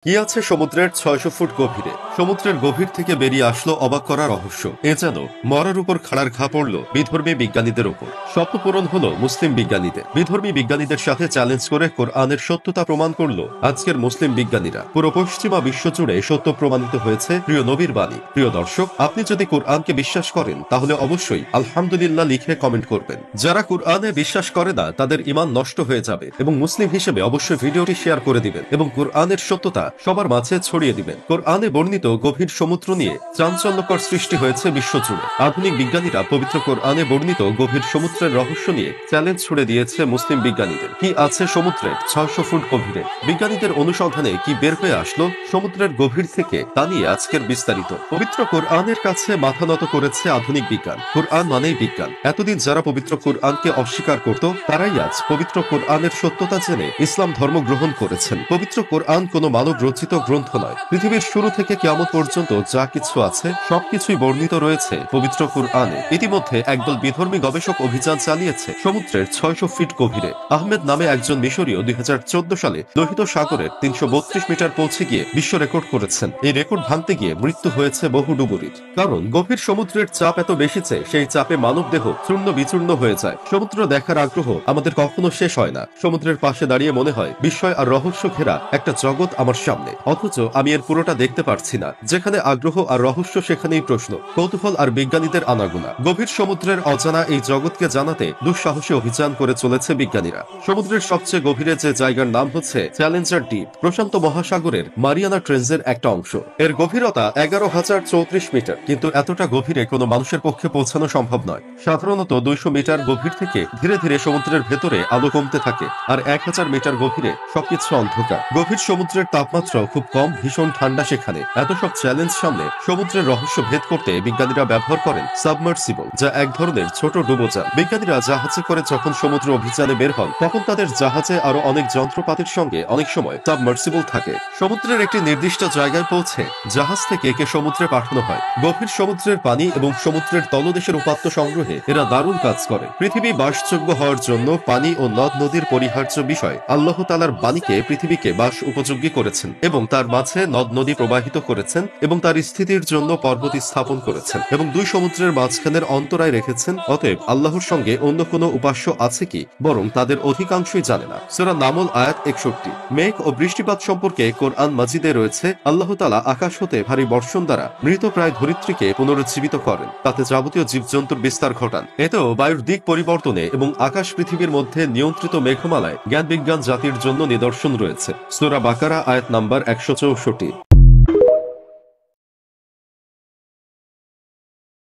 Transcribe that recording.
কি আছে সমুদ্রের ৬০০ ফুট গভীরে? সমুদ্রের গভীর থেকে বেরিয়ে আসলো অবাক করা রহস্য। এ যেন মরার উপর খাড়ার ঘা পড়ল বিধর্মী বিজ্ঞানীদের উপর। স্বপ্ন পূরণ হলো মুসলিম বিজ্ঞানীদের। বিধর্মী বিজ্ঞানীদের সাথে চ্যালেঞ্জ করে কোরআনের সত্যতা প্রমাণ করলো আজকের মুসলিম বিজ্ঞানীরা। পুরো পশ্চিমা বিশ্ব জুড়ে সত্য প্রমাণিত হয়েছে প্রিয় নবীর বাণী। প্রিয় দর্শক, আপনি যদি কোরআনকে বিশ্বাস করেন তাহলে অবশ্যই আলহামদুলিল্লাহ লিখে কমেন্ট করবেন। যারা কোরআনে বিশ্বাস করে না তাদের ঈমান নষ্ট হয়ে যাবে, এবং মুসলিম হিসেবে অবশ্যই ভিডিওটি শেয়ার করে দিবেন এবং কোরআনের সত্যতা সবার মাঝে ছড়িয়ে দিবেন। কোরআনে বর্ণিত গভীর সমুদ্র নিয়ে চাঞ্চল্যকর সৃষ্টি হয়েছে বিশ্বজুড়ে। আধুনিক বিজ্ঞানীরা পবিত্র কোরআনে বর্ণিত গভীর সমুদ্রের রহস্য নিয়ে চ্যালেঞ্জ ছুড়ে দিয়েছে মুসলিম বিজ্ঞানীদের। কি আছে সমুদ্রের ৬০০ ফুট গভীরে? বিজ্ঞানীদের অনুসন্ধানে কি বের হয়ে আসলো সমুদ্রের গভীর থেকে, তা নিয়ে আজকের বিস্তারিত। পবিত্র কোরআনের কাছে মাথা নত করেছে আধুনিক বিজ্ঞান। কোরআন মানেই বিজ্ঞান। এতদিন যারা পবিত্র কোরআনকে অস্বীকার করত, তারাই আজ পবিত্র কোরআনের সত্যতা জেনে ইসলাম ধর্ম গ্রহণ করেছেন। পবিত্র কোরআন কোনো মানব রচিত গ্রন্থ নয়। পৃথিবীর শুরু থেকে কিয়ামত পর্যন্ত যা কিছু আছে সবকিছুই বর্ণিত রয়েছে পবিত্র কোরআনে। ইতিমধ্যে একদল বিধর্মী গবেষক অভিযান চালিয়েছে সমুদ্রের ৬০০ ফিট গভীরে। আহমেদ নামে একজন মিশরীয় ২০১৪ সালে লোহিত সাগরের ৩৩২ মিটার পৌঁছে গিয়ে বিশ্ব রেকর্ড করেছেন। এই রেকর্ড ভাঙতে গিয়ে মৃত্যু হয়েছে বহু ডুবুরির। কারণ গভীর সমুদ্রের চাপ এত বেশি যে সেই চাপে মানব দেহ চূর্ণ বিচূর্ণ হয়ে যায়। সমুদ্র দেখার আগ্রহ আমাদের কখনো শেষ হয় না। সমুদ্রের পাশে দাঁড়িয়ে মনে হয় বিস্ময় আর রহস্য ঘেরা একটা জগৎ আমার সামনে, অথচ আমি এর পুরোটা দেখতে পারছি না। যেখানে আগ্রহ আর রহস্য সেখানেই প্রশ্ন, কৌতূহল আর বিজ্ঞানীদের আনাগোনা। গভীর সমুদ্রের অজানা এই জগৎকে জানাতে দুঃসাহসী অভিযান করে চলেছে বিজ্ঞানীরা। সমুদ্রের সবচেয়ে গভীরে যে জায়গার নাম হচ্ছে চ্যালেঞ্জার ডিপ, প্রশান্ত মহাসাগরের মারিয়ানা ট্রেঞ্জের একটা অংশ। এর গভীরতা ১১,০৩৪ মিটার, কিন্তু এতটা গভীরে কোনো মানুষের পক্ষে পৌঁছানো সম্ভব নয়। সাধারণত ২০০ মিটার গভীর থেকে ধীরে ধীরে সমুদ্রের ভেতরে আলো কমতে থাকে, আর ১,০০০ মিটার গভীরে সবকিছু অন্ধকার। গভীর সমুদ্রের তাপমাত্রা খুব কম, ভীষণ ঠান্ডা সেখানে। এত সব চ্যালেঞ্জ সামলে সমুদ্রের রহস্য ভেদ করতে বিজ্ঞানীরা ব্যবহার করেন সাবমার্সিবল, যা এক ধরনের ছোট ডুবোজান। বিজ্ঞানীরা জাহাজে করে যখন সমুদ্র অভিযানে বের হন, তখন তাদের জাহাজে আরো অনেক যন্ত্রপাতির সঙ্গে অনেক সময় সাবমার্সিবল থাকে। সমুদ্রের একটি নির্দিষ্ট জায়গায় পৌঁছে জাহাজ থেকে একে সমুদ্রে পাঠানো হয়। গভীর সমুদ্রের পানি এবং সমুদ্রের তলদেশের উপাত্ত সংগ্রহে এরা দারুণ কাজ করে। পৃথিবী বাসযোগ্য হওয়ার জন্য পানি ও নদ নদীর পরিহার্য বিষয়। আল্লাহ তাআলার বাণীকে পৃথিবীকে বাস উপযোগী করেছেন এবং তার মাঝে নদ নদী প্রবাহিত করেছেন এবং তার স্থিতির জন্য পর্বত স্থাপন করেছেন এবং দুই সমুদ্রের মাঝখানের অন্তরায় রেখেছেন। অতএব আল্লাহর সঙ্গে অন্য কোনো উপাস্য আছে কি, বরং তাদের অধিকাংশই জানে না। সূরা নামল আয়াত ৬১। মেঘ ও বৃষ্টিপাত সম্পর্কে কোরআন মাজিদে রয়েছে, আল্লাহ তাআলা আকাশ হতে ভারী বর্ষণ দ্বারা মৃতপ্রায় ধরিত্রীকে পুনরুজ্জীবিত করেন, তাতে যাবতীয় জীবজন্তুর বিস্তার ঘটান। এতেও বায়ুর দিক পরিবর্তনে এবং আকাশ পৃথিবীর মধ্যে নিয়ন্ত্রিত মেঘমালায় জ্ঞান বিজ্ঞান জাতির জন্য নিদর্শন রয়েছে। সূরা বাকারা আয়াত নাম্বার ১৬৪।